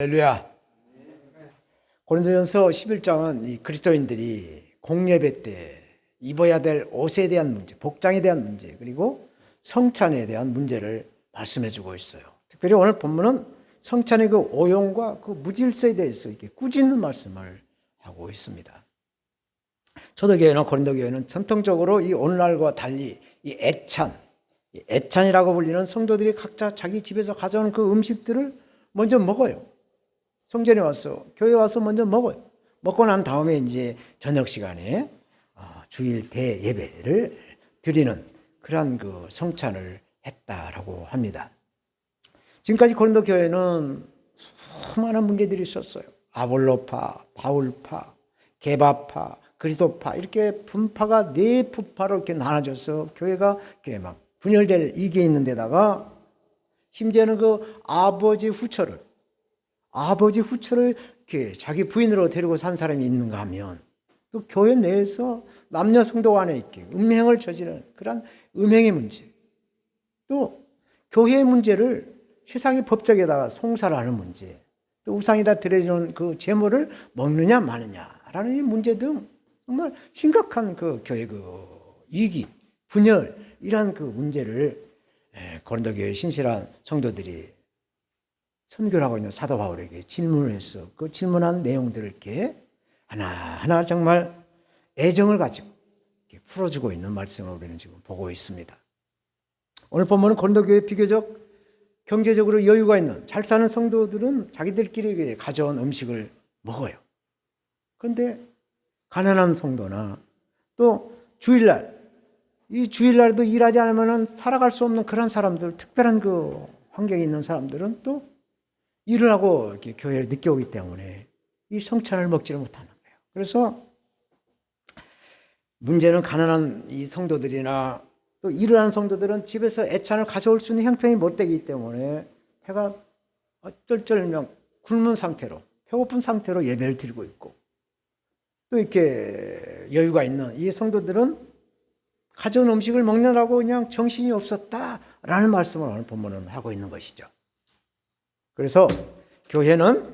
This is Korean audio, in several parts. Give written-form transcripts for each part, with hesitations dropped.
할렐루야. 고린도전서 11장은 이 그리스도인들이 공예배 때 입어야 될 옷에 대한 문제, 복장에 대한 문제, 그리고 성찬에 대한 문제를 말씀해 주고 있어요. 특별히 오늘 본문은 성찬의 그 오용과 그 무질서에 대해서 이렇게 꾸짖는 말씀을 하고 있습니다. 초대교회나 고린도 교회는 전통적으로 이 오늘날과 달리 이 애찬이라고 불리는 성도들이 각자 자기 집에서 가져온 그 음식들을 먼저 먹어요. 성전에 와서, 교회에 와서 먼저 먹어요. 먹고 난 다음에 이제 저녁 시간에 주일 대예배를 드리는 그런 그 성찬을 했다라고 합니다. 지금까지 고린도 교회는 수많은 문제들이 있었어요. 아볼로파, 바울파, 게바파, 그리스도파 이렇게 분파가 네 부파로 이렇게 나눠져서 교회가 이렇게 막 분열될 이게 있는 데다가 심지어는 그 아버지 후처를 이렇게 자기 부인으로 데리고 산 사람이 있는가 하면 또 교회 내에서 남녀 성도 간에 이렇게 음행을 저지르는 그런 음행의 문제, 또 교회의 문제를 세상의 법적에다가 송사를 하는 문제, 또 우상에다 드려지는 그 제물을 먹느냐 마느냐라는 이 문제 등 정말 심각한 그 교회 그 위기, 분열 이러한 그 문제를 고린도 교회 신실한 성도들이 선교를 하고 있는 사도 바울에게 질문을 해서 그 질문한 내용들을 이렇게 하나하나 정말 애정을 가지고 이렇게 풀어주고 있는 말씀을 우리는 지금 보고 있습니다. 오늘 본문은 고린도 교회 비교적 경제적으로 여유가 있는 잘 사는 성도들은 자기들끼리 가져온 음식을 먹어요. 그런데 가난한 성도나 또 주일날, 이 주일날도 일하지 않으면 살아갈 수 없는 그런 사람들, 특별한 그 환경에 있는 사람들은 또 일을 하고 이렇게 교회를 늦게 오기 때문에 이 성찬을 먹지를 못하는 거예요. 그래서 문제는 가난한 이 성도들이나 또 일을 하는 성도들은 집에서 애찬을 가져올 수 있는 형편이 못 되기 때문에 배가 쩔쩔명 굶은 상태로, 배고픈 상태로 예배를 드리고 있고, 또 이렇게 여유가 있는 이 성도들은 가져온 음식을 먹느라고 그냥 정신이 없었다라는 말씀을 오늘 본문은 하고 있는 것이죠. 그래서 교회는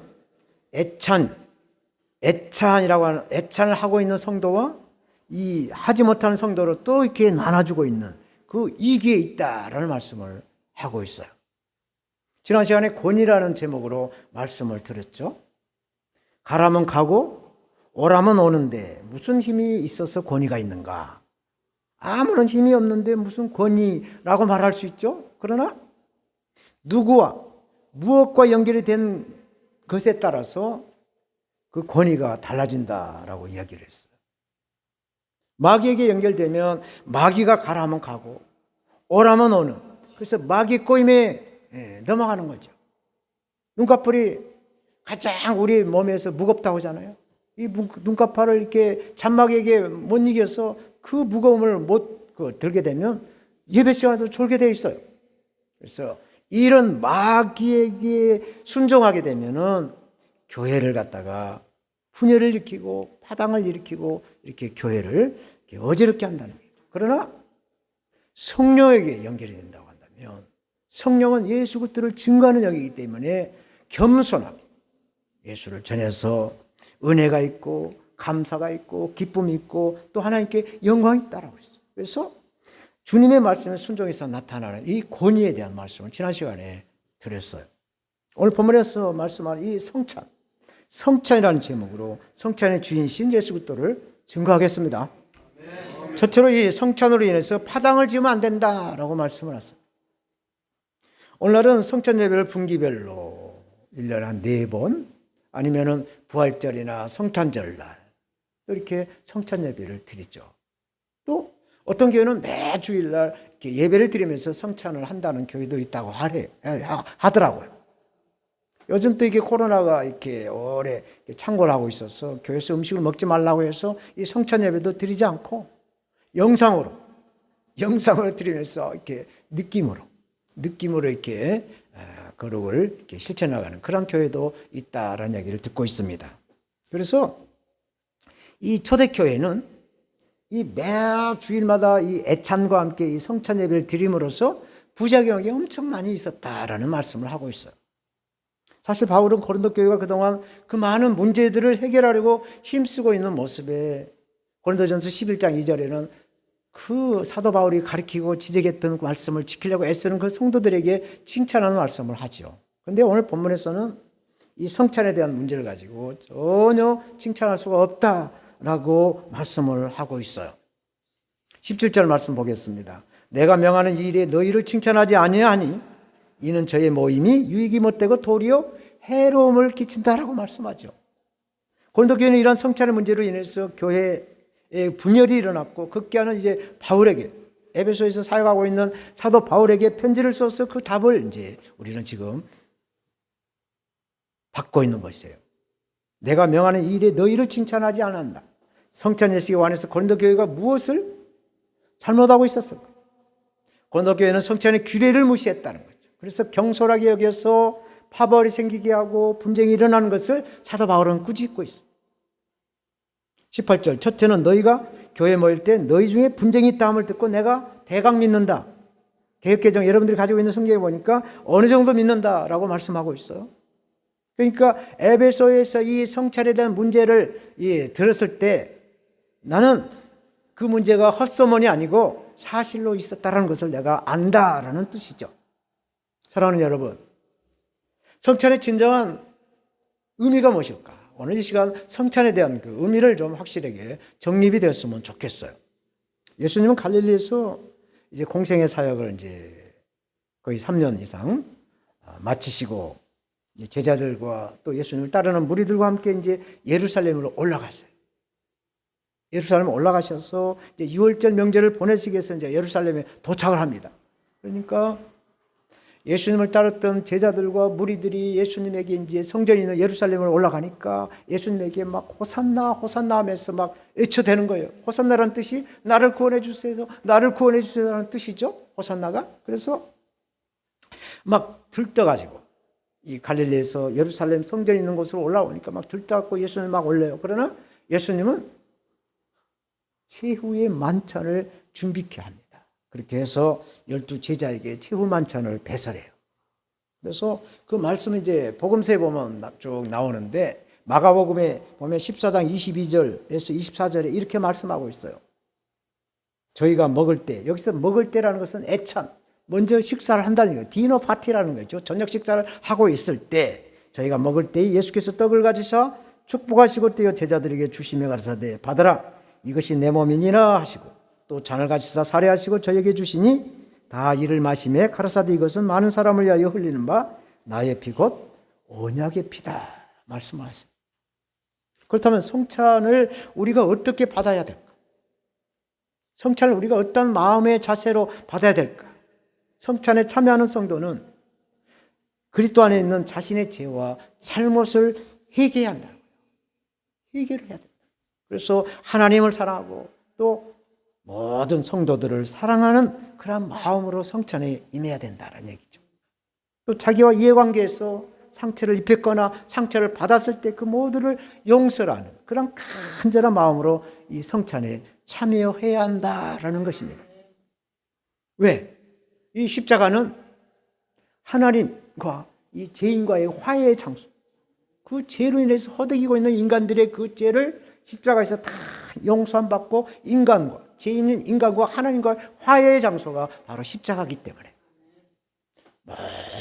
애찬이라고 하는 애찬을 하고 있는 성도와 이 하지 못하는 성도로 또 이렇게 나눠주고 있는 그 이기에 있다라는 말씀을 하고 있어요. 지난 시간에 권위라는 제목으로 말씀을 드렸죠. 가라면 가고 오라면 오는데 무슨 힘이 있어서 권위가 있는가? 아무런 힘이 없는데 무슨 권위라고 말할 수 있죠? 그러나 누구와 무엇과 연결이 된 것에 따라서 그 권위가 달라진다라고 이야기를 했어요. 마귀에게 연결되면 마귀가 가라면 가고 오라면 오는, 그래서 마귀 꼬임에 넘어가는 거죠. 눈꺼풀이 가장 우리 몸에서 무겁다고 하잖아요. 이 눈꺼풀을 이렇게 잔마귀에게 못 이겨서 그 무거움을 못 들게 되면 예배 시간에도 졸게 되어 있어요. 그래서 이런 마귀에게 순종하게 되면은 교회를 갖다가 분열을 일으키고 파당을 일으키고 이렇게 교회를 이렇게 어지럽게 한다는 거예요. 그러나 성령에게 연결이 된다고 한다면 성령은 예수 그리스도를 증거하는 영이기 때문에 겸손하게 예수를 전해서 은혜가 있고 감사가 있고 기쁨이 있고 또 하나님께 영광이 있다라고 했어요. 그래서 주님의 말씀에 순종해서 나타나는 이 권위에 대한 말씀을 지난 시간에 드렸어요. 오늘 본문에서 말씀하는 이 성찬이라는 제목으로 성찬의 주인신 예수 그리스도를 증거하겠습니다. 첫째로 이 성찬으로 인해서 파당을 지으면 안 된다라고 말씀을 하셨어요. 오늘날은 성찬 예배를 분기별로 1년에 한 4번 아니면은 부활절이나 성탄절날 이렇게 성찬 예배를 드리죠. 또 어떤 교회는 매 주일날 이렇게 예배를 드리면서 성찬을 한다는 교회도 있다고 하더라고요. 요즘 또 이게 코로나가 이렇게 오래 창궐 하고 있어서 교회에서 음식을 먹지 말라고 해서 이 성찬 예배도 드리지 않고 영상으로 드리면서 이렇게 느낌으로 이렇게 거룩을 이렇게 실천 나가는 그런 교회도 있다라는 얘기를 듣고 있습니다. 그래서 이 초대교회는 이 매 주일마다 이 애찬과 함께 이 성찬 예배를 드림으로써 부작용이 엄청 많이 있었다라는 말씀을 하고 있어요. 사실 바울은 고린도 교회가 그동안 그 많은 문제들을 해결하려고 힘쓰고 있는 모습에 고린도전서 11장 2절에는 그 사도 바울이 가르치고 지적했던 그 말씀을 지키려고 애쓰는 그 성도들에게 칭찬하는 말씀을 하죠. 그런데 오늘 본문에서는 이 성찬에 대한 문제를 가지고 전혀 칭찬할 수가 없다라고 말씀을 하고 있어요. 17절 말씀 보겠습니다. 내가 명하는 이 일에 너희를 칭찬하지 아니하니 이는 저의 모임이 유익이 못되고 도리어 해로움을 끼친다라고 말씀하죠. 고린도 교회는 이런 성찬의 문제로 인해서 교회에 분열이 일어났고 급기야는 이제 바울에게 에베소에서 사역하고 있는 사도 바울에게 편지를 써서 그 답을 이제 우리는 지금 받고 있는 것이에요. 내가 명하는 이 일에 너희를 칭찬하지 않았다. 성찬 예식에 관해서 고린도 교회가 무엇을 잘못하고 있었을까? 고린도 교회는 성찬의 규례를 무시했다는 거죠. 그래서 경솔하게 여겨서 파벌이 생기게 하고 분쟁이 일어나는 것을 사도 바울은 꾸짖고 있어요. 18절 첫째는 너희가 교회 모일 때 너희 중에 분쟁이 있다 함을 듣고 내가 대강 믿는다. 개혁개정 여러분들이 가지고 있는 성경에 보니까 어느 정도 믿는다라고 말씀하고 있어요. 그러니까 에베소에서 이 성찬에 대한 문제를 들었을 때 나는 그 문제가 헛소문이 아니고 사실로 있었다는 것을 내가 안다라는 뜻이죠. 사랑하는 여러분, 성찬의 진정한 의미가 무엇일까? 오늘 이 시간 성찬에 대한 그 의미를 좀 확실하게 정립이 되었으면 좋겠어요. 예수님은 갈릴리에서 이제 공생의 사역을 이제 거의 3년 이상 마치시고 제자들과 또 예수님을 따르는 무리들과 함께 이제 예루살렘으로 올라갔어요. 예루살렘에 올라가셔서 이제 유월절 명절을 보내시기 위해서 이제 예루살렘에 도착을 합니다. 그러니까 예수님을 따랐던 제자들과 무리들이 예수님에게 이제 성전이 있는 예루살렘으로 올라가니까 예수님에게 막 호산나 호산나 하면서 막 외쳐대는 거예요. 호산나라는 뜻이 나를 구원해 주세요, 나를 구원해 주세요라는 뜻이죠. 호산나가. 그래서 막 들떠가지고 이 갈릴리에서 예루살렘 성전이 있는 곳으로 올라오니까 막 들떠갖고 예수님 막 올려요. 그러나 예수님은 최후의 만찬을 준비케 합니다. 그렇게 해서 12 제자에게 최후 만찬을 배설해요. 그래서 그 말씀은 이제 복음서에 보면 쭉 나오는데 마가복음에 보면 14장 22절에서 24절에 이렇게 말씀하고 있어요. 저희가 먹을 때, 여기서 먹을 때라는 것은 애찬, 먼저 식사를 한다는 거예요. 디너 파티라는 거죠. 저녁 식사를 하고 있을 때 저희가 먹을 때 예수께서 떡을 가지사 축복하시고 떼어 제자들에게 주시며 가라사대 받으라 이것이 내 몸이니라 하시고 또 잔을 가지사 사례하시고 저에게 주시니 다 이를 마시매 가라사대 이것은 많은 사람을 위하여 흘리는 바 나의 피 곧 언약의 피다 말씀하세요. 그렇다면 성찬을 우리가 어떻게 받아야 될까? 성찬을 우리가 어떤 마음의 자세로 받아야 될까? 성찬에 참여하는 성도는 그리스도 안에 있는 자신의 죄와 잘못을 회개해야 한다고요. 회개를 해야 된다. 그래서 하나님을 사랑하고 또 모든 성도들을 사랑하는 그런 마음으로 성찬에 임해야 된다는 얘기죠. 또 자기와 이해관계에서 상처를 입혔거나 상처를 받았을 때 그 모두를 용서하는 그런 간절한 마음으로 이 성찬에 참여해야 한다라는 것입니다. 왜? 이 십자가는 하나님과 이 죄인과의 화해의 장소, 그 죄로 인해서 허덕이고 있는 인간들의 그 죄를 십자가에서 다 용서함 받고 인간과 죄 있는 인간과 하나님과 화해의 장소가 바로 십자가이기 때문에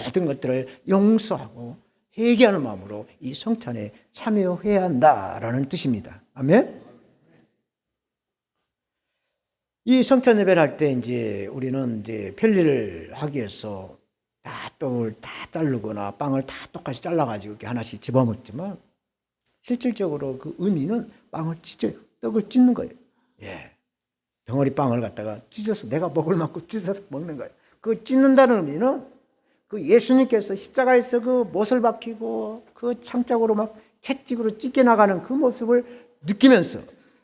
모든 것들을 용서하고 회개하는 마음으로 이 성찬에 참여해야 한다라는 뜻입니다. 아멘. 이 성찬 예배를 할 때 이제 우리는 이제 편리를 하기 위해서 다 떡을 다 자르거나 빵을 다 똑같이 잘라가지고 이렇게 하나씩 집어먹지만 실질적으로 그 의미는 빵을 찢어요. 떡을 찢는 거예요. 예. 덩어리 빵을 갖다가 찢어서 내가 먹을 만큼 찢어서 먹는 거예요. 그 찢는다는 의미는 그 예수님께서 십자가에서 그 못을 박히고 그 창작으로 막 채찍으로 찢겨나가는 그 모습을 느끼면서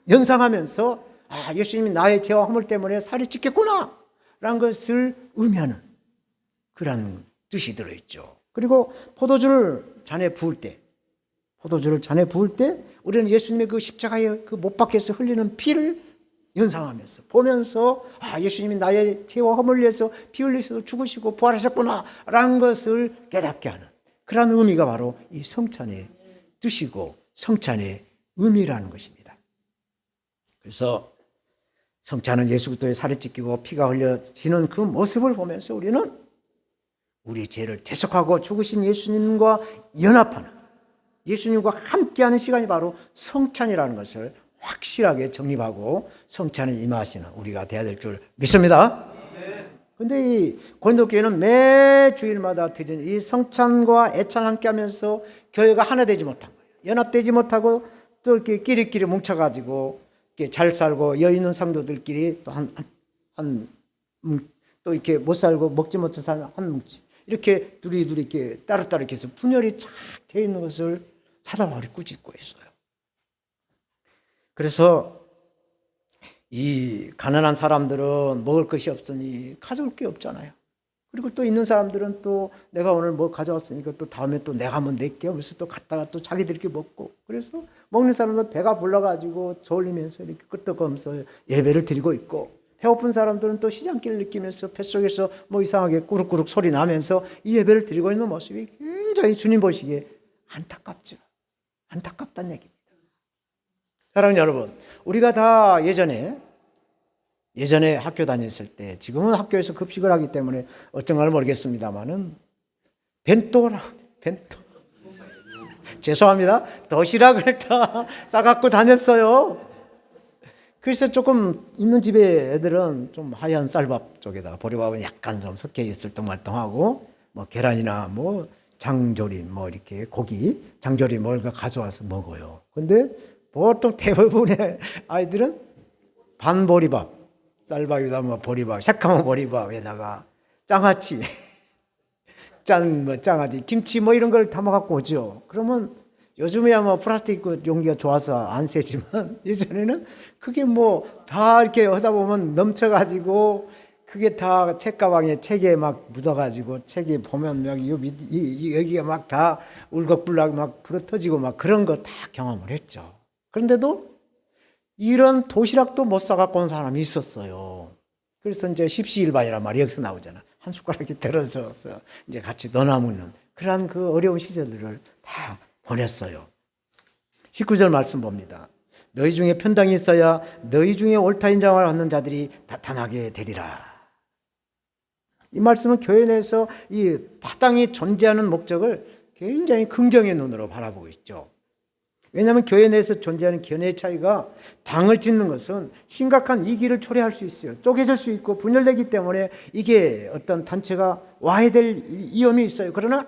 연상하면서 아, 예수님이 나의 죄와 허물 때문에 살이 찢겼구나 라는 것을 의미하는 그런 뜻이 들어있죠. 그리고 포도주를 잔에 부을 때 우리는 예수님의 그 십자가에 그 못 박혀서 흘리는 피를 연상하면서 보면서 아, 예수님이 나의 죄와 허물을 위해서 피 흘리셔서 죽으시고 부활하셨구나 라는 것을 깨닫게 하는 그런 의미가 바로 이 성찬의 뜻이고 성찬의 의미라는 것입니다. 그래서 성찬은 예수 그리스도의 살이 찢기고 피가 흘려지는 그 모습을 보면서 우리는 우리 죄를 대속하고 죽으신 예수님과 연합하는, 예수님과 함께하는 시간이 바로 성찬이라는 것을 확실하게 정립하고 성찬에 임하시는 우리가 되어야 될 줄 믿습니다. 그런데 이 고린도 교회는 매 주일마다 드리는 이 성찬과 애찬을 함께하면서 교회가 하나 되지 못한 거예요. 연합되지 못하고 또 이렇게 끼리끼리 뭉쳐가지고 이렇게 잘 살고 여유 있는 성도들끼리 또 또 이렇게 못 살고 먹지 못해 사는 한 뭉치, 이렇게 둘이 이렇게 따로따로 이렇게 해서 분열이 착 되어 있는 것을 사단마을이 꾸짖고 있어요. 그래서 이 가난한 사람들은 먹을 것이 없으니 가져올 게 없잖아요. 그리고 또 있는 사람들은 또 내가 오늘 뭐 가져왔으니까 또 다음에 또 내가 한번 낼게 하면서 또 갔다가 또 자기들끼리 먹고, 그래서 먹는 사람들은 배가 불러가지고 졸리면서 이렇게 끄떡거리면서 예배를 드리고 있고, 배고픈 사람들은 또 시장길을 느끼면서 뱃속에서 뭐 이상하게 꾸룩꾸룩 소리 나면서 이 예배를 드리고 있는 모습이 굉장히 주님 보시기에 안타깝죠. 안타깝다는 얘기입니다. 사랑하는 여러분, 우리가 다 예전에 학교 다녔을 때, 지금은 학교에서 급식을 하기 때문에 어쩐가를 모르겠습니다만은 벤또 죄송합니다. 도시락을 다 싸갖고 다녔어요. 그래서 조금 있는 집에 애들은 좀 하얀 쌀밥 쪽에다가 보리밥은 약간 좀 섞여 있을 뚱말뚱하고 뭐 계란이나 뭐 장조림 뭐 이렇게 고기 장조림 뭘 가져와서 먹어요. 근데 보통 대부분의 아이들은 반보리밥, 쌀밥이다 뭐 보리밥, 새까만 보리밥에다가 장아찌, 장아찌, 김치 뭐 이런 걸 담아갖고 오죠. 그러면 요즘에야 뭐 플라스틱 용기가 좋아서 안 새지만 예전에는 그게 뭐 다 이렇게 하다 보면 넘쳐가지고 그게 다 책가방에 책에 막 묻어가지고 책에 보면 막 여기가 막 다 울긋불긋 막 불어 터지고 막 그런 거 다 경험을 했죠. 그런데도 이런 도시락도 못 사갖고 온 사람이 있었어요. 그래서 이제 십시일반이란 말이 여기서 나오잖아. 한 숟가락이 떨어져서 이제 같이 넣어먹는 그러한 그 어려운 시절들을 다 보냈어요. 19절 말씀 봅니다. 너희 중에 편당이 있어야 너희 중에 옳다 인정을 받는 자들이 나타나게 되리라. 이 말씀은 교회 내에서 이 파당이 존재하는 목적을 굉장히 긍정의 눈으로 바라보고 있죠. 왜냐하면 교회 내에서 존재하는 견해의 차이가 당을 짓는 것은 심각한 이기를 초래할 수 있어요. 쪼개질 수 있고 분열되기 때문에 이게 어떤 단체가 와해될 위험이 있어요. 그러나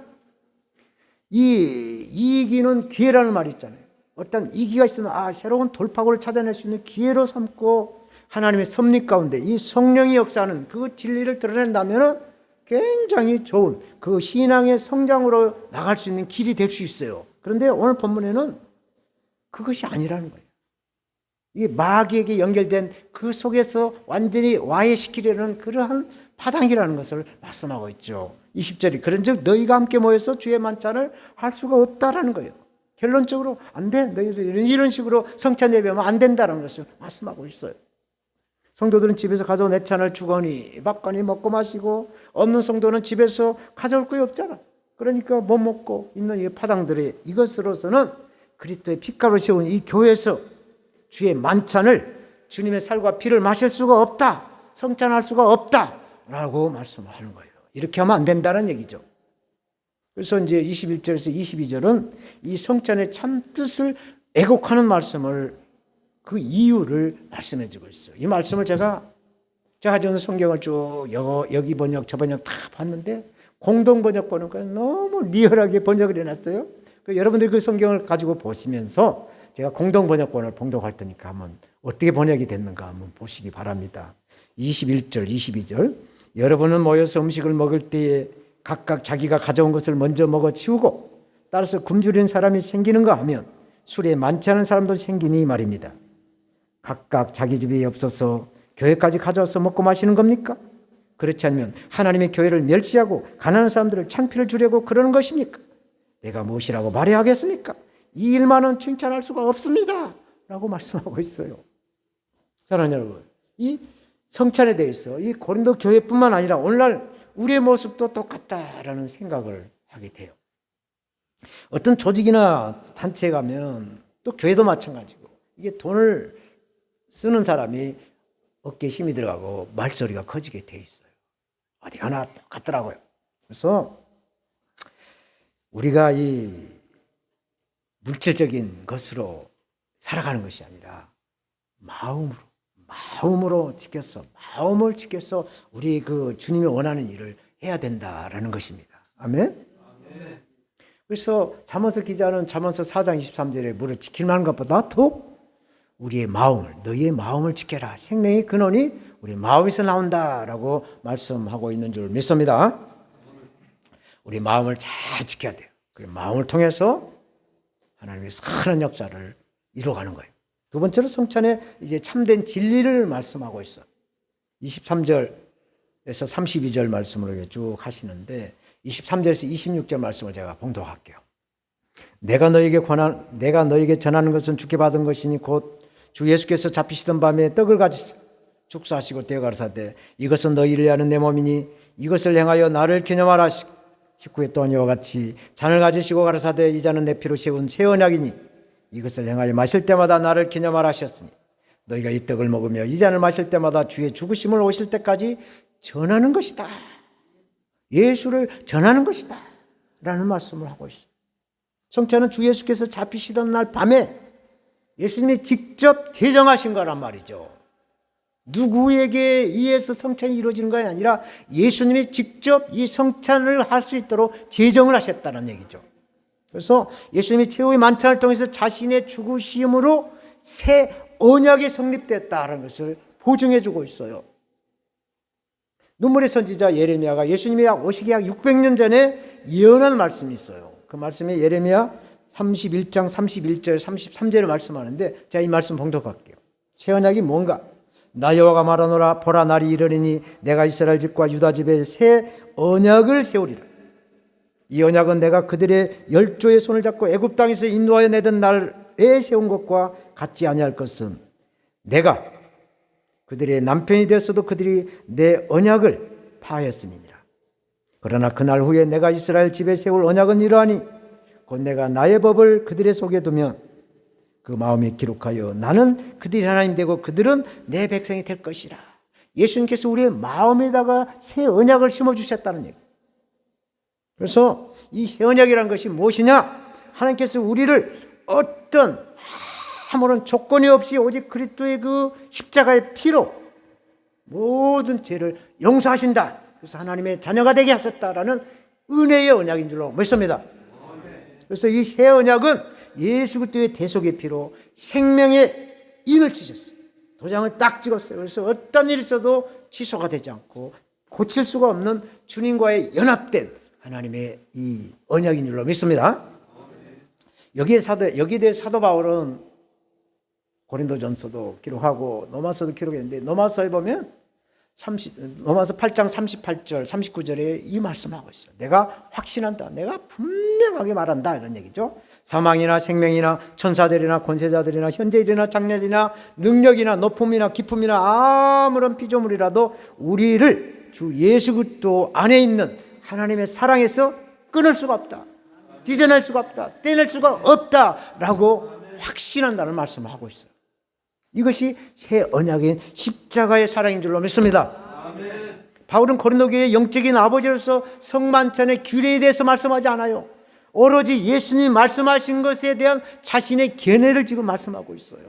이 이기는 기회라는 말이 있잖아요. 어떤 이기가 있으면 새로운 돌파구를 찾아낼 수 있는 기회로 삼고 하나님의 섭리 가운데 이 성령이 역사하는 그 진리를 드러낸다면 굉장히 좋은 그 신앙의 성장으로 나갈 수 있는 길이 될 수 있어요. 그런데 오늘 본문에는 그것이 아니라는 거예요. 이 마귀에게 연결된 그 속에서 완전히 와해시키려는 그러한 파당이라는 것을 말씀하고 있죠. 20절이 그런즉 너희가 함께 모여서 주의 만찬을 할 수가 없다라는 거예요. 결론적으로 안 돼. 너희들 이런 식으로 성찬 예배하면 안 된다는 것을 말씀하고 있어요. 성도들은 집에서 가져온 애찬을 주거니 받거니 먹고 마시고, 없는 성도는 집에서 가져올 거 없잖아. 그러니까 못 먹고 있는 이 파당들의 이것으로서는 그리스도의 피가로 세운 이 교회에서 주의 만찬을, 주님의 살과 피를 마실 수가 없다, 성찬할 수가 없다라고 말씀하는 거예요. 이렇게 하면 안 된다는 얘기죠. 그래서 이제 21절에서 22절은 이 성찬의 참 뜻을 애곡하는 말씀을, 그 이유를 말씀해 주고 있어요. 이 말씀을 제가 가져온 성경을 쭉 여기 번역 저 번역 다 봤는데 공동 번역 보니까 너무 리얼하게 번역을 해놨어요. 여러분들이 그 성경을 가지고 보시면서 제가 공동 번역본을 봉독할 테니까 한번 어떻게 번역이 됐는가 한번 보시기 바랍니다. 21절, 22절. 여러분은 모여서 음식을 먹을 때에 각각 자기가 가져온 것을 먼저 먹어 치우고 따라서 굶주린 사람이 생기는가 하면 술에 많지 않은 사람도 생기니 말입니다. 각각 자기 집에 없어서 교회까지 가져와서 먹고 마시는 겁니까? 그렇지 않으면 하나님의 교회를 멸시하고 가난한 사람들을 창피를 주려고 그러는 것입니까? 내가 무엇이라고 말해야 하겠습니까? 이 일만은 칭찬할 수가 없습니다 라고 말씀하고 있어요. 사랑하는 여러분, 이 성찬에 대해서 이 고린도 교회뿐만 아니라 오늘날 우리의 모습도 똑같다라는 생각을 하게 돼요. 어떤 조직이나 단체에 가면 또 교회도 마찬가지고 이게 돈을 쓰는 사람이 어깨에 힘이 들어가고 말소리가 커지게 돼 있어요. 어디 가나 똑같더라고요. 그래서 우리가 이 물질적인 것으로 살아가는 것이 아니라 마음으로 지켜서 마음을 지켜서 우리 그 주님이 원하는 일을 해야 된다라는 것입니다. 아멘. 그래서 잠언서 기자는 잠언서 4장 23절에 무릇 지킬 만한 것보다 더욱 우리의 마음을 너희의 마음을 지켜라. 생명의 근원이 우리 마음에서 나온다라고 말씀하고 있는 줄 믿습니다. 우리 마음을 잘 지켜야 돼요. 그 마음을 통해서 하나님의 선한 역사를 이루어가는 거예요. 두 번째로 성찬에 이제 참된 진리를 말씀하고 있어요. 23절에서 32절 말씀으로 쭉 하시는데 23절에서 26절 말씀을 제가 봉독할게요. 내가 너에게 전하는 것은 주께 받은 것이니 곧 주 예수께서 잡히시던 밤에 떡을 가지사 축사하시고 떼어 가라사대 이것은 너희를 위하는 내 몸이니 이것을 행하여 나를 기념하라. 19회 또한 이와 같이 잔을 가지시고 가라사대 이 잔은 내 피로 세운 새 언약이니 이것을 행하여 마실 때마다 나를 기념하라 하셨으니 너희가 이 떡을 먹으며 이 잔을 마실 때마다 주의 죽으심을 오실 때까지 전하는 것이다. 예수를 전하는 것이다 라는 말씀을 하고 있어요. 성찬은 주 예수께서 잡히시던 날 밤에 예수님이 직접 제정하신 거란 말이죠. 누구에게 의해서 성찬이 이루어지는 것이 아니라 예수님이 직접 이 성찬을 할 수 있도록 제정을 하셨다는 얘기죠. 그래서 예수님이 최후의 만찬을 통해서 자신의 죽으심으로 새 언약이 성립됐다는 것을 보증해 주고 있어요. 눈물의 선지자 예레미야가 예수님이 오시기 약 600년 전에 예언한 말씀이 있어요. 그 말씀이 예레미야 31장 31절 33절을 말씀하는데 제가 이 말씀 봉독할게요. 새 언약이 뭔가? 나 여호와가 말하노라 보라 날이 이르리니 내가 이스라엘 집과 유다 집에 새 언약을 세우리라. 이 언약은 내가 그들의 열조의 손을 잡고 애굽 땅에서 인도하여 내던 날에 세운 것과 같지 아니할 것은 내가 그들의 남편이 되었어도 그들이 내 언약을 파하였음이니라. 그러나 그날 후에 내가 이스라엘 집에 세울 언약은 이러하니 곧 내가 나의 법을 그들의 속에 두면 그 마음에 기록하여 나는 그들이 하나님 되고 그들은 내 백성이 될 것이라. 예수님께서 우리의 마음에다가 새 언약을 심어주셨다는 얘기. 그래서 이 새 언약이라는 것이 무엇이냐? 하나님께서 우리를 어떤 아무런 조건이 없이 오직 그리스도의 그 십자가의 피로 모든 죄를 용서하신다. 그래서 하나님의 자녀가 되게 하셨다라는 은혜의 언약인 줄로 믿습니다. 그래서 이 새 언약은 예수 그리스도의 대속의 피로 생명의 인을 치셨어요. 도장을 딱 찍었어요. 그래서 어떤 일이 있어도 취소가 되지 않고 고칠 수가 없는 주님과의 연합된 하나님의 이 언약인 줄로 믿습니다. 여기에 대해 사도 바울은 고린도전서도 기록하고 로마서도 기록했는데 로마서에 보면 로마서 8장 38절 39절에 이 말씀하고 있어요. 내가 확신한다. 내가 분명하게 말한다. 이런 얘기죠. 사망이나 생명이나 천사들이나 권세자들이나 현재일이나 장래일이나 능력이나 높음이나 기쁨이나 아무런 피조물이라도 우리를 주 예수 그리스도 안에 있는 하나님의 사랑에서 끊을 수가 없다. 찢어낼 수가 없다. 떼낼 수가 없다라고 확신한다는 말씀을 하고 있어요. 이것이 새 언약인 십자가의 사랑인 줄로 믿습니다. 아멘. 바울은 고린도 교회의 영적인 아버지로서 성만찬의 규례에 대해서 말씀하지 않아요. 오로지 예수님이 말씀하신 것에 대한 자신의 견해를 지금 말씀하고 있어요.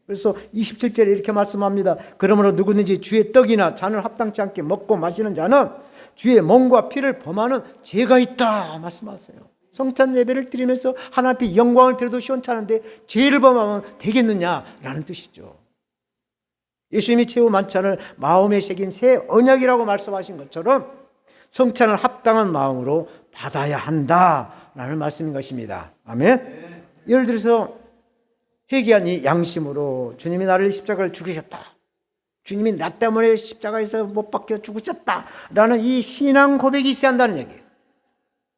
그래서 27절에 이렇게 말씀합니다. 그러므로 누구든지 주의 떡이나 잔을 합당치 않게 먹고 마시는 자는 주의 몸과 피를 범하는 죄가 있다 말씀하세요. 성찬 예배를 드리면서 하나님 앞에 영광을 드려도 시원찮은데 죄를 범하면 되겠느냐라는 뜻이죠. 예수님이 최후 만찬을 마음에 새긴 새 언약이라고 말씀하신 것처럼 성찬을 합당한 마음으로 받아야 한다라는 말씀인 것입니다. 아멘. 예를 들어서 회개한 이 양심으로 주님이 나를 십자가를 죽이셨다. 주님이 나 때문에 십자가에서 못 박혀 죽으셨다라는 이 신앙 고백이 있어야 한다는 얘기예요.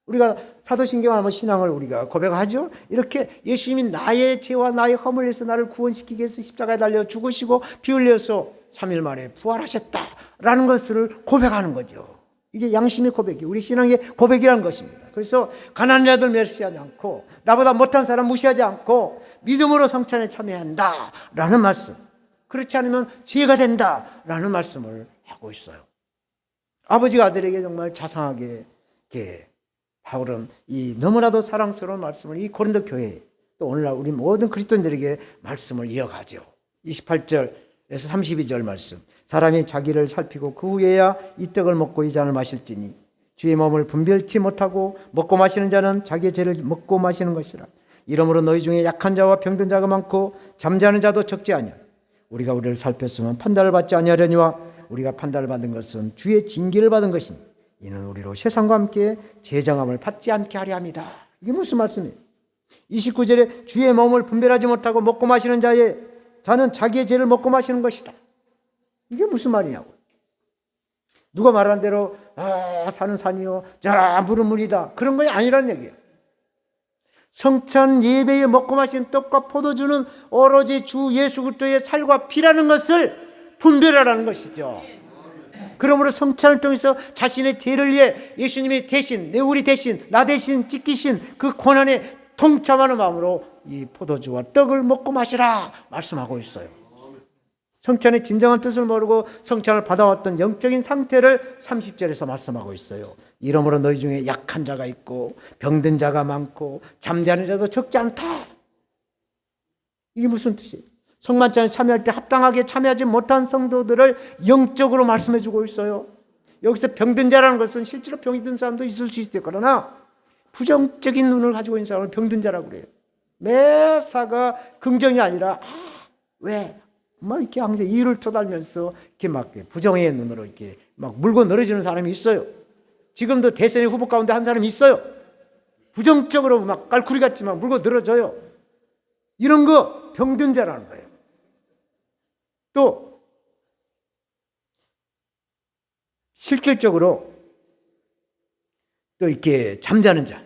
우리가 사도신경을 하면 신앙을 우리가 고백하죠. 이렇게 예수님이 나의 죄와 나의 허물을 위해서 나를 구원시키기 위해서 십자가에 달려 죽으시고 피 흘려서 3일 만에 부활하셨다라는 것을 고백하는 거죠. 이게 양심의 고백이 우리 신앙의 고백이라는 것입니다. 그래서 가난한 자들 멸시하지 않고 나보다 못한 사람 무시하지 않고 믿음으로 성찬에 참여한다라는 말씀. 그렇지 않으면 죄가 된다라는 말씀을 하고 있어요. 아버지가 아들에게 정말 자상하게 바울은 이 너무나도 사랑스러운 말씀을 이 고린도 교회 또 오늘날 우리 모든 그리스도인들에게 말씀을 이어가죠. 28절에서 32절 말씀. 사람이 자기를 살피고 그 후에야 이 떡을 먹고 이 잔을 마실지니 주의 몸을 분별치 못하고 먹고 마시는 자는 자기의 죄를 먹고 마시는 것이라. 이러므로 너희 중에 약한 자와 병든 자가 많고 잠자는 자도 적지 아니하. 우리가 우리를 살폈으면 판단을 받지 아니하려니와 우리가 판단을 받은 것은 주의 징계를 받은 것이니 이는 우리로 세상과 함께 재정함을 받지 않게 하려 합니다. 이게 무슨 말씀이에요? 29절에 주의 몸을 분별하지 못하고 먹고 마시는 자는 자기의 죄를 먹고 마시는 것이다. 이게 무슨 말이냐고. 누가 말한 대로 산은 산이요 자 물은 물이다 그런 건 아니라는 얘기예요. 성찬 예배에 먹고 마신 떡과 포도주는 오로지 주 예수 그리스도의 살과 피라는 것을 분별하라는 것이죠. 그러므로 성찬을 통해서 자신의 죄를 위해 예수님이 대신 우리 대신 나 대신 찢기신 그 고난에 동참하는 마음으로 이 포도주와 떡을 먹고 마시라 말씀하고 있어요. 성찬의 진정한 뜻을 모르고 성찬을 받아왔던 영적인 상태를 30절에서 말씀하고 있어요. 이러므로 너희 중에 약한 자가 있고 병든 자가 많고 잠자는 자도 적지 않다. 이게 무슨 뜻이에요? 성만찬에 참여할 때 합당하게 참여하지 못한 성도들을 영적으로 말씀해 주고 있어요. 여기서 병든 자라는 것은 실제로 병이 든 사람도 있을 수 있어요. 그러나 부정적인 눈을 가지고 있는 사람을 병든 자라고 그래요. 매사가 긍정이 아니라 왜? 막 이렇게 항상 이를 토달면서 이렇게 막 부정의 눈으로 이렇게 막 물고 늘어지는 사람이 있어요. 지금도 대선의 후보 가운데 한 사람이 있어요. 부정적으로 막 깔꾸리 같지만 물고 늘어져요. 이런 거 병든 자라는 거예요. 또 실질적으로 또 이렇게 잠자는 자.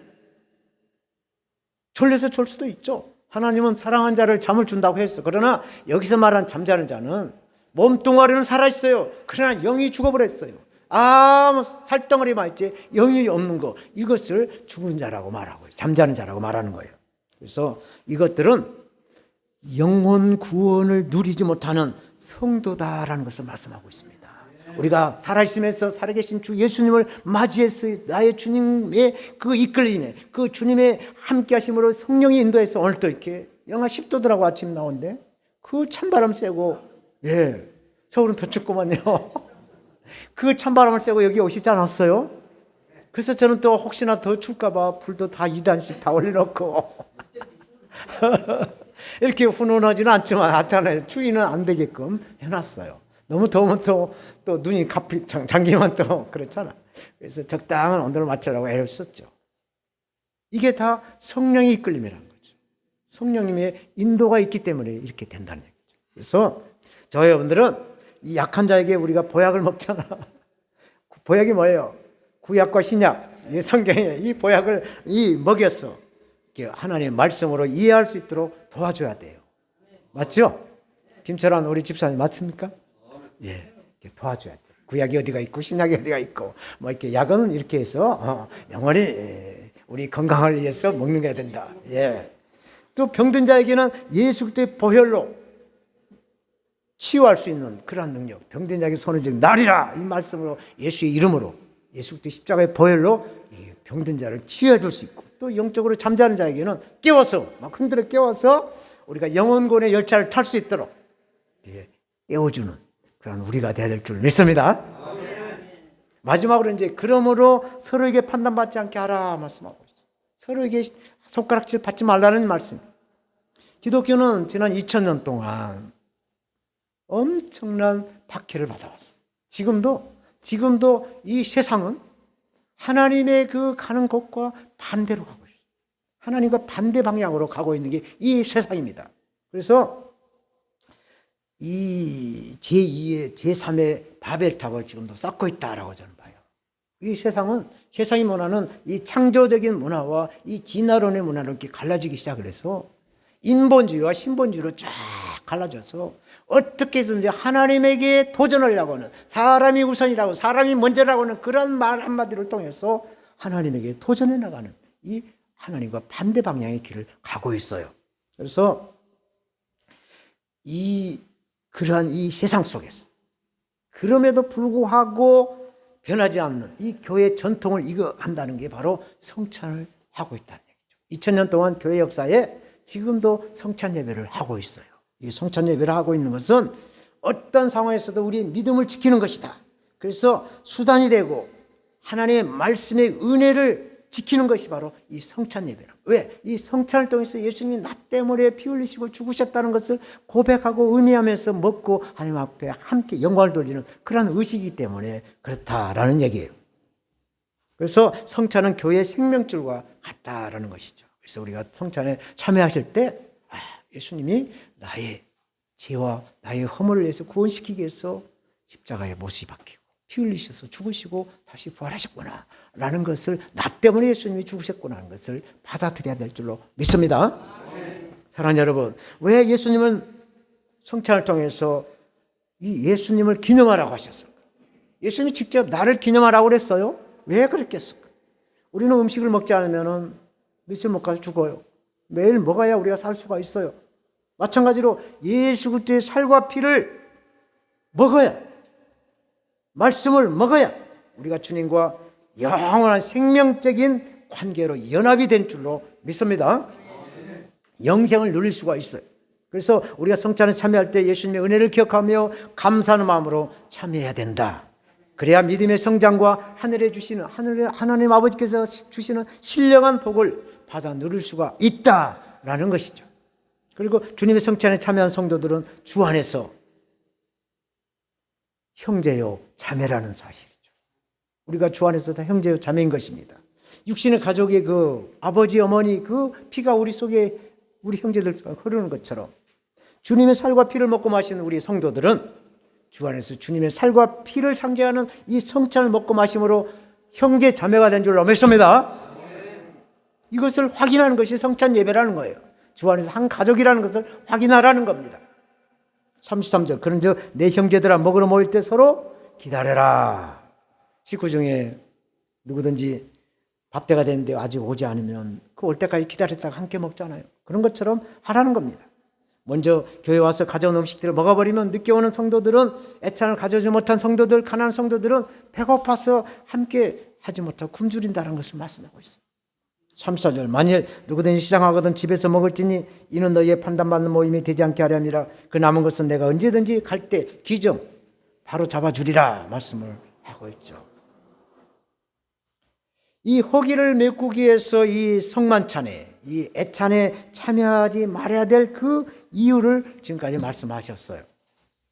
졸려서 졸 수도 있죠. 하나님은 사랑한 자를 잠을 준다고 했어. 그러나 여기서 말한 잠자는 자는 몸뚱아리는 살아있어요. 그러나 영이 죽어버렸어요. 아무 살덩어리만 있지 영이 없는 거. 이것을 죽은 자라고 말하고 잠자는 자라고 말하는 거예요. 그래서 이것들은 영혼 구원을 누리지 못하는 성도다라는 것을 말씀하고 있습니다. 우리가 살아있으면서 살아계신 주 예수님을 맞이해서 나의 주님의 그 이끌림에 그 주님의 함께 하심으로 성령이 인도해서 오늘 또 이렇게 영하 10도더라고 아침 나오는데 그 찬바람 쐬고 서울은 더 춥구만요. 그 찬바람을 쐬고 여기 오시지 않았어요? 그래서 저는 또 혹시나 더 춥까봐 불도 다 2단씩 다 올려놓고 이렇게 훈훈하지는 않지만 하여튼 추위는 안 되게끔 해놨어요. 너무 더우면 또 눈이 잠기면 또 그렇잖아. 그래서 적당한 온도를 맞추라고 애를 썼죠. 이게 다 성령의 이끌림이라는 거죠. 성령님의 인도가 있기 때문에 이렇게 된다는 얘기죠. 그래서 저희 여러분들은 이 약한 자에게 우리가 보약을 먹잖아. 보약이 뭐예요? 구약과 신약, 이 성경에 이 보약을 먹여서 하나님의 말씀으로 이해할 수 있도록 도와줘야 돼요. 맞죠? 김철환 우리 집사님 맞습니까? 이렇게 도와줘야 돼. 구약이 어디가 있고 신약이 어디가 있고 뭐 이렇게 약은 이렇게 해서 영원히 우리 건강을 위해서 먹는 게 된다. 또 병든 자에게는 예수 그리스도의 보혈로 치유할 수 있는 그러한 능력. 병든 자에게 손을 쥐고 나리라 이 말씀으로 예수의 이름으로 예수 그리스도 십자가의 보혈로 이 병든 자를 치유해 줄 수 있고 또 영적으로 잠자는 자에게는 깨워서 막 흔들어 깨워서 우리가 영혼권의 열차를 탈 수 있도록 깨워주는 그런 우리가 되어야 될 줄 믿습니다. 마지막으로 이제 그러므로 서로에게 판단받지 않게 하라 말씀하고 있어요. 서로에게 손가락질 받지 말라는 말씀. 기독교는 지난 2000년 동안 엄청난 박해를 받아왔어요. 지금도 이 세상은 하나님의 그 가는 곳과 반대로 가고 있어요. 하나님과 반대 방향으로 가고 있는 게 이 세상입니다. 그래서 이 제2의 제3의 바벨탑을 지금도 쌓고 있다라고 저는 봐요. 이 세상은 세상이 원하는 이 창조적인 문화와 이 진화론의 문화로 이렇게 갈라지기 시작을 해서 인본주의와 신본주의로 쫙 갈라져서 어떻게 해서든지 하나님에게 도전하려고 하는 사람이 우선이라고 사람이 먼저라고 하는 그런 말 한마디를 통해서 하나님에게 도전해 나가는 이 하나님과 반대 방향의 길을 가고 있어요. 그래서 그러한 이 세상 속에서 그럼에도 불구하고 변하지 않는 이 교회 전통을 이어간다는 게 바로 성찬을 하고 있다는 얘기죠. 2000년 동안 교회 역사에 지금도 성찬 예배를 하고 있어요. 이 성찬 예배를 하고 있는 것은 어떤 상황에서도 우리 믿음을 지키는 것이다. 그래서 수단이 되고 하나님의 말씀의 은혜를 지키는 것이 바로 이 성찬 예배라. 왜? 이 성찬을 통해서 예수님이 나 때문에 피 흘리시고 죽으셨다는 것을 고백하고 의미하면서 먹고 하나님 앞에 함께 영광을 돌리는 그런 의식이기 때문에 그렇다라는 얘기예요. 그래서 성찬은 교회의 생명줄과 같다라는 것이죠. 그래서 우리가 성찬에 참여하실 때 예수님이 나의 죄와 나의 허물을 위해서 구원시키기 위해서 십자가에 못이 박히고 피 흘리셔서 죽으시고 다시 부활하셨구나 라는 것을, 나 때문에 예수님이 죽으셨구나 하는 것을 받아들여야 될 줄로 믿습니다. 사랑하는 여러분, 왜 예수님은 성찬을 통해서 이 예수님을 기념하라고 하셨을까? 예수님이 직접 나를 기념하라고 그랬어요. 왜 그랬겠을까? 우리는 음식을 먹지 않으면 며칠 못 가서 죽어요. 매일 먹어야 우리가 살 수가 있어요. 마찬가지로 예수 그리스도의 살과 피를 먹어야, 말씀을 먹어야 우리가 주님과 영원한 생명적인 관계로 연합이 된 줄로 믿습니다. 영생을 누릴 수가 있어요. 그래서 우리가 성찬에 참여할 때 예수님의 은혜를 기억하며 감사하는 마음으로 참여해야 된다. 그래야 믿음의 성장과 하늘에 주시는, 하나님 아버지께서 주시는 신령한 복을 받아 누릴 수가 있다라는 것이죠. 그리고 주님의 성찬에 참여한 성도들은 주 안에서 형제요 자매라는 사실이죠. 우리가 주 안에서 다 형제요 자매인 것입니다. 육신의 가족의 그 아버지 어머니 그 피가 우리 속에 우리 형제들 흐르는 것처럼 주님의 살과 피를 먹고 마시는 우리 성도들은 주 안에서 주님의 살과 피를 상징하는 이 성찬을 먹고 마심으로 형제 자매가 된 줄로 믿습니다. 이것을 확인하는 것이 성찬 예배라는 거예요. 주 안에서 한 가족이라는 것을 확인하라는 겁니다. 33절, 그런즉 내 형제들아 먹으러 모일 때 서로 기다려라. 식구 중에 누구든지 밥때가 됐는데 아직 오지 않으면 그 올 때까지 기다렸다가 함께 먹잖아요. 그런 것처럼 하라는 겁니다. 먼저 교회 와서 가져온 음식들을 먹어버리면 늦게 오는 성도들은, 애찬을 가져오지 못한 성도들, 가난한 성도들은 배고파서 함께 하지 못하고 굶주린다는 것을 말씀하고 있어요. 34절, 만일 누구든지 시장하거든 집에서 먹을지니 이는 너희의 판단받는 모임이 되지 않게 하려 함이라. 그 남은 것은 내가 언제든지 갈 때 기정 바로 잡아주리라 말씀을 하고 있죠. 이 허기를 메꾸기 위해서 이 성만찬에, 이 애찬에 참여하지 말아야 될 그 이유를 지금까지 말씀하셨어요.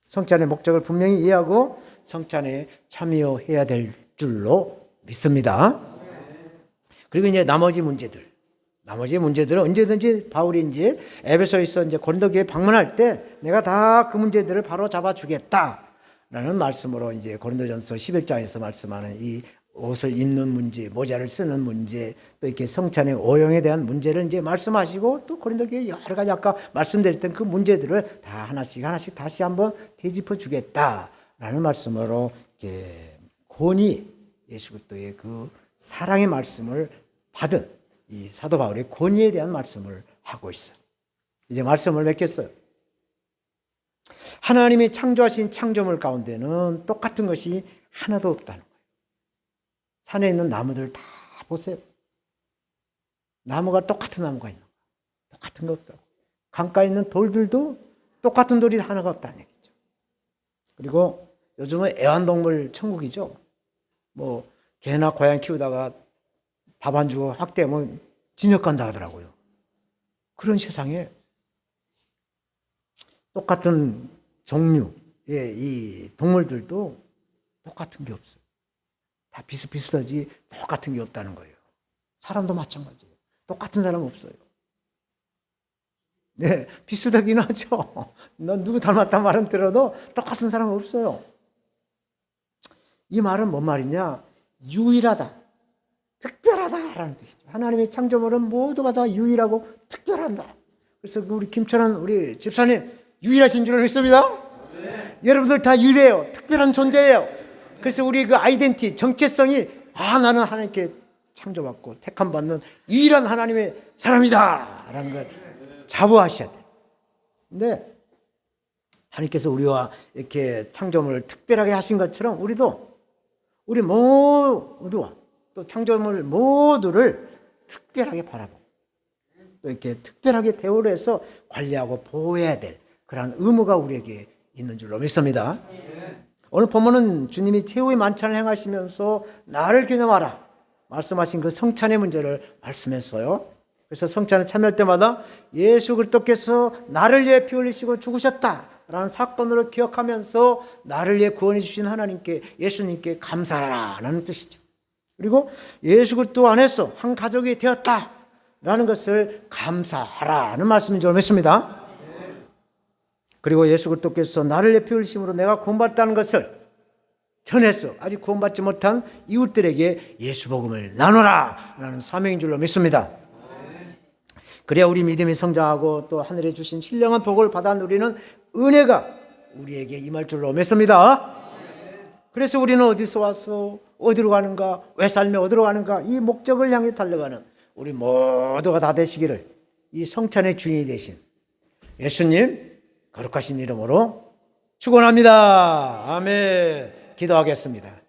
성찬의 목적을 분명히 이해하고 성찬에 참여해야 될 줄로 믿습니다. 그리고 이제 나머지 문제들은 언제든지 바울이 이제 에베소에서 이제 고린도 교회 방문할 때 내가 다 그 문제들을 바로 잡아주겠다라는 말씀으로 이제 고린도전서 11장에서 말씀하는 이 옷을 입는 문제, 모자를 쓰는 문제, 또 이렇게 성찬의 오용에 대한 문제를 이제 말씀하시고, 또 고린도 교회 여러 가지 아까 말씀드렸던 그 문제들을 다 하나씩 다시 한번 되짚어 주겠다라는 말씀으로 이렇게 권위, 예수 그리스도의 그 사랑의 말씀을 받은 이 사도 바울의 권위에 대한 말씀을 하고 있어요. 이제 말씀을 맺겠어요. 하나님이 창조하신 창조물 가운데는 똑같은 것이 하나도 없다는 거예요. 산에 있는 나무들 다 보세요. 나무가 똑같은 나무가 있는 거예요. 똑같은 거 없다고. 강가에 있는 돌들도 똑같은 돌이 하나가 없다는 얘기죠. 그리고 요즘은 애완동물 천국이죠. 뭐 개나 고양 키우다가 밥 안 주고 학대하면 징역 간다 하더라고요. 그런 세상에 똑같은 종류의 이 동물들도 똑같은 게 없어요. 다 비슷비슷하지 똑같은 게 없다는 거예요. 사람도 마찬가지예요. 똑같은 사람 없어요. 네, 비슷하긴 하죠. 넌 누구 닮았단 말은 들어도 똑같은 사람 없어요. 이 말은 뭔 말이냐? 유일하다, 특별하다라는 뜻이죠. 하나님의 창조물은 모두가 다 유일하고 특별하다. 그래서 우리 김천한 우리 집사님 유일하신 줄 믿습니다. 네. 여러분들 다 유일해요. 특별한 존재예요. 그래서 우리 그 아이덴티, 정체성이 나는 하나님께 창조받고 택함받는 유일한 하나님의 사람이다 라는 걸 자부하셔야 돼요. 근데 하나님께서 우리와 이렇게 창조물을 특별하게 하신 것처럼 우리 모두와 또 창조물 모두를 특별하게 바라보고 또 이렇게 특별하게 대우를 해서 관리하고 보호해야 될 그러한 의무가 우리에게 있는 줄로 믿습니다. 오늘 본문은 주님이 최후의 만찬을 행하시면서 나를 기념하라 말씀하신 그 성찬의 문제를 말씀했어요. 그래서 성찬에 참여할 때마다 예수 그리스도께서 나를 위해 피 흘리시고 죽으셨다라는 사건으로 기억하면서 나를 위해 구원해 주신 하나님께, 예수님께 감사하라는 뜻이죠. 그리고 예수 그리스도 안에서 한 가족이 되었다라는 것을 감사하라는 말씀인 줄 믿습니다. 그리고 예수 그리스도께서 나를 위해 피 흘리심으로 내가 구원받았다는 것을 전해서 아직 구원받지 못한 이웃들에게 예수 복음을 나누라 라는 사명인 줄로 믿습니다. 그래야 우리 믿음이 성장하고 또 하늘에 주신 신령한 복을 받아 누리는 은혜가 우리에게 임할 줄로 믿습니다. 그래서 우리는 어디서 와서 어디로 가는가, 왜 살며 어디로 가는가, 이 목적을 향해 달려가는 우리 모두가 다 되시기를 이 성찬의 주인이 되신 예수님 거룩하신 이름으로 축원합니다. 아멘. 기도하겠습니다.